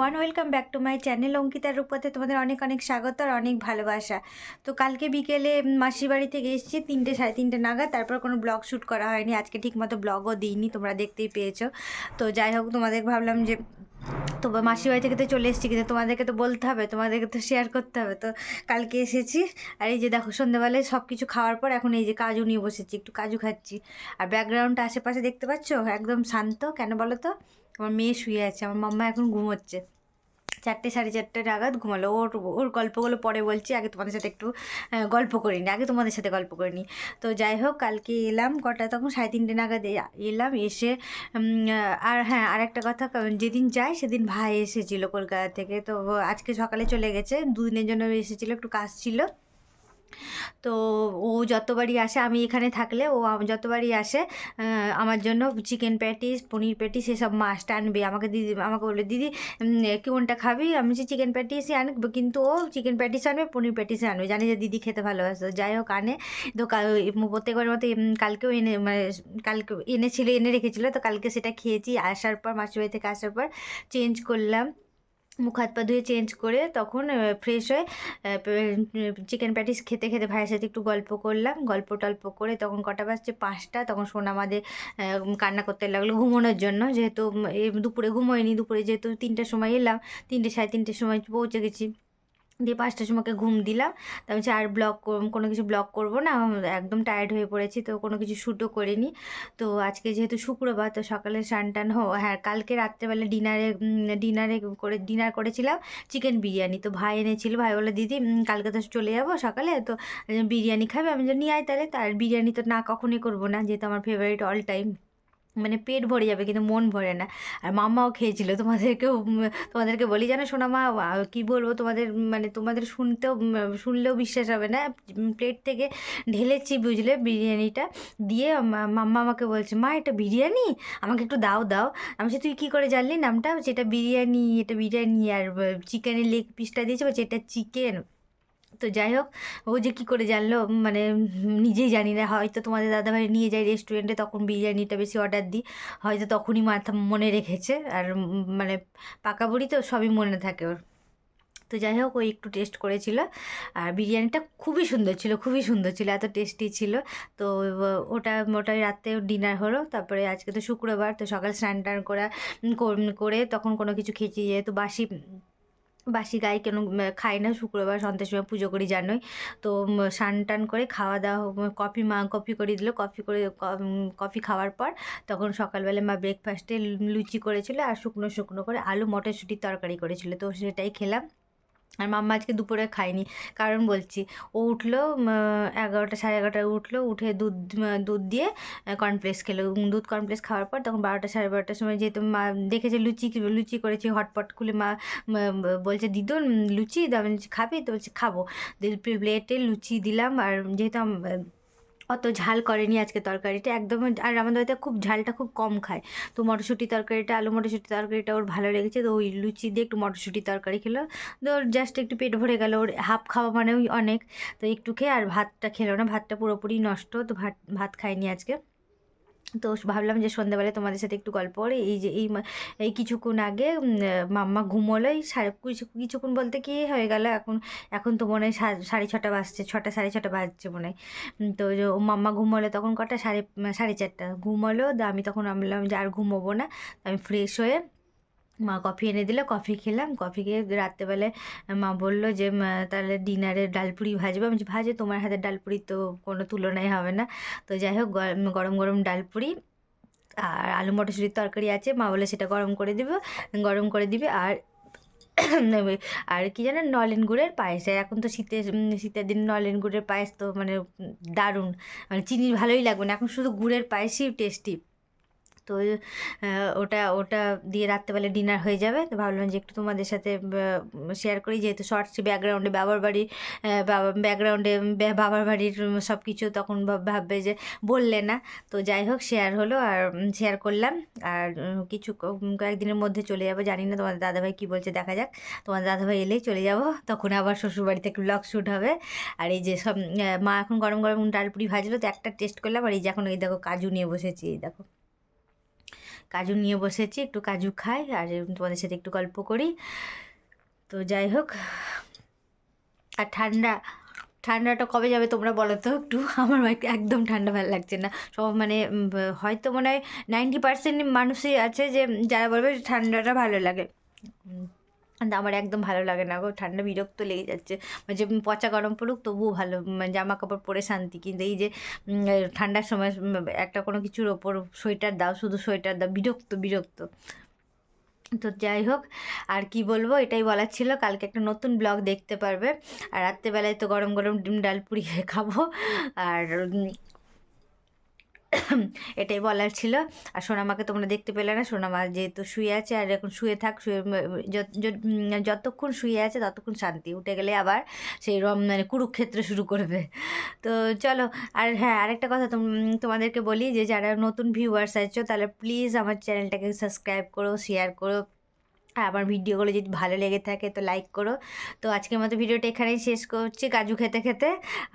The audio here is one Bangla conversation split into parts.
Everyone, welcome back to my channel. অঙ্কিতার রূপতে তোমাদের অনেক অনেক স্বাগত আর অনেক ভালোবাসা। তো কালকে বিকেলে মাসির বাড়ি থেকে এসেছি 3টে 3:30 নাগাদ। তারপর কোনো ব্লগ শ্যুট করা হয়নি, আজকে ঠিকমতো ব্লগও দিইনি, তোমরা দেখতেই পেয়েছো। তো যাই হোক, তোমাদের ভাবলাম যে তো মাসির বাড়ি থেকে তো চলে এসেছি, কিন্তু তোমাদেরকে তো বলতে হবে, তোমাদেরকে তো শেয়ার করতে হবে। তো কালকে এসেছি, আর এই যে দেখো সন্ধ্যেবেলায় সব কিছু খাওয়ার পর এখন এই যে কাজু নিয়ে বসেছি, একটু কাজু খাচ্ছি। আর ব্যাকগ্রাউন্ডটা আশেপাশে দেখতে পাচ্ছ, একদম শান্ত। কেন বলো তো? আমার মেয়ে শুয়ে আছে, আমার মাম্মা এখন ঘুমোচ্ছে। 4টে 4:30 নাগাদ ঘুমালো। ওর ওর গল্পগুলো পরে বলছি, আগে তোমাদের সাথে একটু গল্প করে নিই, আগে তোমাদের সাথে গল্প করে নিই। তো যাই হোক, কালকে এলাম কটা, তখন 3:30 নাগাদ এলাম। এসে আর হ্যাঁ, আর একটা কথা, যেদিন যাই সেদিন ভাই এসেছিলো কলকাতা থেকে। তো আজকে সকালে চলে গেছে, দুদিনের জন্য এসেছিলো, একটু কাজ ছিল। তো ও যতবারই আসে, আমি এখানে থাকলে ও যতবারই আসে আমার জন্য চিকেন প্যাটিস, পনির প্যাটিস এসব মাস্ট আনবে। আমাকে বলবে, দিদি কোনটা খাবি? আমি যে চিকেন প্যাটিসই আনবো, কিন্তু ও চিকেন প্যাটিস আনবে, পনির প্যাটিস আনবে, জানি যে দিদি খেতে ভালোবাসে। যাই হোক, আনে। তো প্রত্যেকবার মতো কালকেও কালকে এনে রেখেছিলো। তো কালকে সেটা খেয়েছি। আসার পর মাসির বাড়ি থেকে আসার পর চেঞ্জ করলাম, মুখ হাত পা ধুয়ে চেঞ্জ করে তখন ফ্রেশ হয়ে চিকেন প্যাটিস খেতে খেতে ভাইয়ের সাথে একটু গল্প করলাম। গল্প টল্প করে তখন কটা বাজছে, 5টা। তখন সোনা আমাদের কান্না করতে লাগলো ঘুমানোর জন্য, যেহেতু দুপুরে ঘুমোয়নি। দুপুরে যেহেতু 3টার সময় এলাম, 3টে 3:30 সময় পৌঁছে গেছি, দিয়ে 5টার সময়কে ঘুম দিলাম। তো আমি আর কোনো কিছু ব্লগ করবো না, একদম টায়ার্ড হয়ে পড়েছি, তো কোনো কিছু শ্যুটও করিনি। তো আজকে যেহেতু শুক্রবার, তো সকালে স্নান টান হ্যাঁ, কালকে রাত্রেবেলা ডিনার করেছিলাম চিকেন বিরিয়ানি। তো ভাই এনেছিল, ভাই বলে, দিদি কালকে তো চলে যাবো সকালে, তো বিরিয়ানি খাবে? আমি যে নিয়ে আয় তাহলে। তার বিরিয়ানি তো না কখনই করবো না, যেহেতু আমার ফেভারিট অল টাইম। মানে পেট ভরে যাবে কিন্তু মন ভরে না। আর মাম্মাও খেয়েছিল, তোমাদেরকে বলি, জানো সোনা মা, কী বলবো তোমাদের, মানে তোমাদের শুনলেও বিশ্বাস হবে না। প্লেট থেকে ঢেলেছি, বুঝলে, বিরিয়ানিটা দিয়ে মাম্মা আমাকে বলছে, মা এটা বিরিয়ানি, আমাকে একটু দাও দাও। আমি বলছি, তুই কী করে জানলি নামটা? এটা বিরিয়ানি, এটা বিরিয়ানি। আর চিকেনের লেগ পিসটা দিয়েছে, বলছে এটা চিকেন। তো যাই হোক, ও যে কী করে জানলো, মানে নিজেই জানি না। হয়তো তোমাদের দাদাভাই নিয়ে যায় রেস্টুরেন্টে, তখন বিরিয়ানিটা বেশি অর্ডার দিই, হয়তো তখনই মনে রেখেছে। আর মানে পাকা বুড়ি তো, সবই মনে থাকে ওর। তো যাই হোক, ওই একটু টেস্ট করেছিল, আর বিরিয়ানিটা খুবই সুন্দর ছিল, খুবই সুন্দর ছিল, এত টেস্টি ছিল। তো ওটাই রাতে ডিনার হলো। তারপরে আজকে তো শুক্রবার, তো সকাল স্নান টান করে তখন কোনো কিছু খেয়েছি, যেহেতু বাসি বাসি গায়ে কেন খাই না, শুক্রবার সন্ধ্যের সময় পুজো করি জানোই। তো স্নান টান করে খাওয়া দাওয়া, কফি করে দিল। কফি খাওয়ার পর তখন সকালবেলা মা ব্রেকফাস্টে লুচি করেছিল, আর শুকনো শুকনো করে আলু মটরশুঁটির তরকারি করেছিল, তো সেটাই খেলাম। আর মাম্মা আজকে দুপুরে খায়নি, কারণ বলছি, ও উঠলো 11টা 11:30 উঠলো, উঠে দুধ দিয়ে কর্নফ্লেক্স খেলো। দুধ কর্নফ্লেক্স খাওয়ার পর তখন 12টা 12:30টার সময়, যেহেতু মা দেখেছে লুচি করেছি, হটপট খুলে মা বলছে, দিদুন লুচি দাও। আমি বলছি, খাবি? তো বলছি, খাবো। প্লেটে লুচি দিলাম। আর যেহেতু অত ঝাল করেনি আজকে তরকারিটা একদম। আর আমাদের বাড়িতে খুব ঝালটা খুব কম খায়। তো আলু মটরশুঁটি তরকারিটা ওর ভালো লেগেছে, তো ওই লুচি দিয়ে একটু মটরশুঁটি তরকারি খেলো। তো ওর জাস্ট একটু পেট ভরে গেল, ওর হাফ খাওয়া মানে ওই অনেক। তো একটু খেয়ে আর ভাতটা খেলো না, ভাতটা পুরোপুরি নষ্ট। তো ভাত খাইনি আজকে। তো ভাবলাম যে সন্ধ্যাবেলায় তোমাদের সাথে একটু গল্প করে, এই কিছুক্ষণ আগে মাম্মা ঘুমোলো। কিছুক্ষণ বলতে কি হয়ে গেল, এখন তো মনে হয় 6:30 বাজছে, 6:30 বাজছে মনে হয়। তো ও মাম্মা ঘুমোলো তখন কটা, 4:30 ঘুমোলো। আমি তখন বললাম যে আর ঘুমোবো না। আমি ফ্রেশ হয়ে মা কফি এনে দিল, কফি খেলাম। কফি খেয়ে রাত্রেবেলায় মা বললো যে, তাহলে ডিনারে ডালপুরি ভাজবে। আমি বলছি, ভাজে, তোমার হাতের ডালপুরি তো কোনো তুলনাই হবে না। তো যাই হোক, গরম গরম ডালপুরি আর আলু মটরশুঁটির তরকারি আছে, মা বলে সেটা গরম করে দিবে। আর আর কি জানেন, নলেন গুড়ের পায়েস। আর এখন তো শীতের দিন নলেন গুড়ের পায়েস তো মানে দারুণ, মানে চিনির ভালোই লাগবে না, এখন শুধু গুড়ের পায়েসই টেস্টি। তো ওটা ওটা দিয়ে রাত্রেবেলা ডিনার হয়ে যাবে। তো ভাবলাম যে একটু তোমাদের সাথে শেয়ার করি, যেহেতু শর্টস ব্যাকগ্রাউন্ডে বাবার বাড়ির সব কিছু তখন ভাববে যে বললে না। তো যাই হোক, শেয়ার হলো, আর শেয়ার করলাম। আর কয়েকদিনের মধ্যে চলে যাবো, জানি না তোমাদের দাদাভাই কী বলছে, দেখা যাক। তোমাদের দাদাভাই এলেই চলে যাব, তখন আবার শ্বশুরবাড়ি থেকে ব্লগ শ্যুট হবে। আর এই যে সব মা এখন গরম গরম ডালপুরি ভাজলো, তো একটা টেস্ট করলাম। আর এই যে এখন এই দেখো কাজু নিয়ে বসেছি, এই দেখো কাজু নিয়ে বসেছি, একটু কাজু খাই আর তোমাদের সাথে একটু গল্প করি। তো যাই হোক, আর ঠান্ডাটা কবে যাবে তোমরা বলো তো একটু। আমার বাড়িতে একদম ঠান্ডা ভালো লাগছে না। সব মানে হয়তো মনে হয় 90% মানুষই আছে যে যারা বলবে ঠান্ডাটা ভালো লাগে। কিন্তু আমার একদম ভালো লাগে না গো, ঠান্ডা বিরক্ত লেগে যাচ্ছে। যে পচা গরম পড়ুক তবুও ভালো, জামা কাপড় পরে শান্তি। কিন্তু এই যে ঠান্ডার সময় একটা কোনো কিছুর ওপর সোয়েটার দাও, শুধু সোয়েটার দাও, বিরক্ত বিরক্ত। তো যাই হোক, আর কি বলবো, এটাই বলার ছিল। কালকে একটা নতুন ব্লগ দেখতে পারবে। আর রাত্রেবেলায় তো গরম গরম ডিম ডাল পুরি খাবো। আর এটাই বলার ছিল। আর সোনামাকে তোমরা দেখতে পেলে না, সোনামা যেহেতু শুয়ে আছে, আর এখন শুয়ে থাক, শুয়ে যতক্ষণ শুয়ে আছে ততক্ষণ শান্তি। উঠে গেলে আবার সেই মানে কুরুক্ষেত্র শুরু করবে। তো চলো, আর হ্যাঁ আরেকটা কথা তোমাদেরকে বলি, যে যারা নতুন ভিউয়ার্স আছো তাহলে প্লিজ আমার চ্যানেলটাকে সাবস্ক্রাইব করো, শেয়ার করো। আর আমার ভিডিওগুলো যদি ভালো লেগে থাকে তো লাইক করো। তো আজকের মতো ভিডিওটা এখানেই শেষ করছি কাজু খেতে খেতে।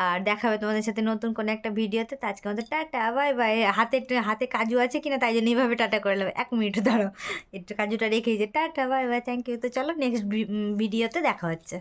আর দেখা হবে তোমাদের সাথে নতুন কোনো একটা ভিডিওতে। তো আজকের মতো টাটা বাই বাই। হাতে কাজু আছে কিনা তাই জন্য এইভাবে টাটা করে নেবে। 1 মিনিট দাঁড়াও, একটু কাজুটা রেখেই যে tata bye bye, thank you. তো চলো নেক্সট ভিডিওতে দেখা হচ্ছে।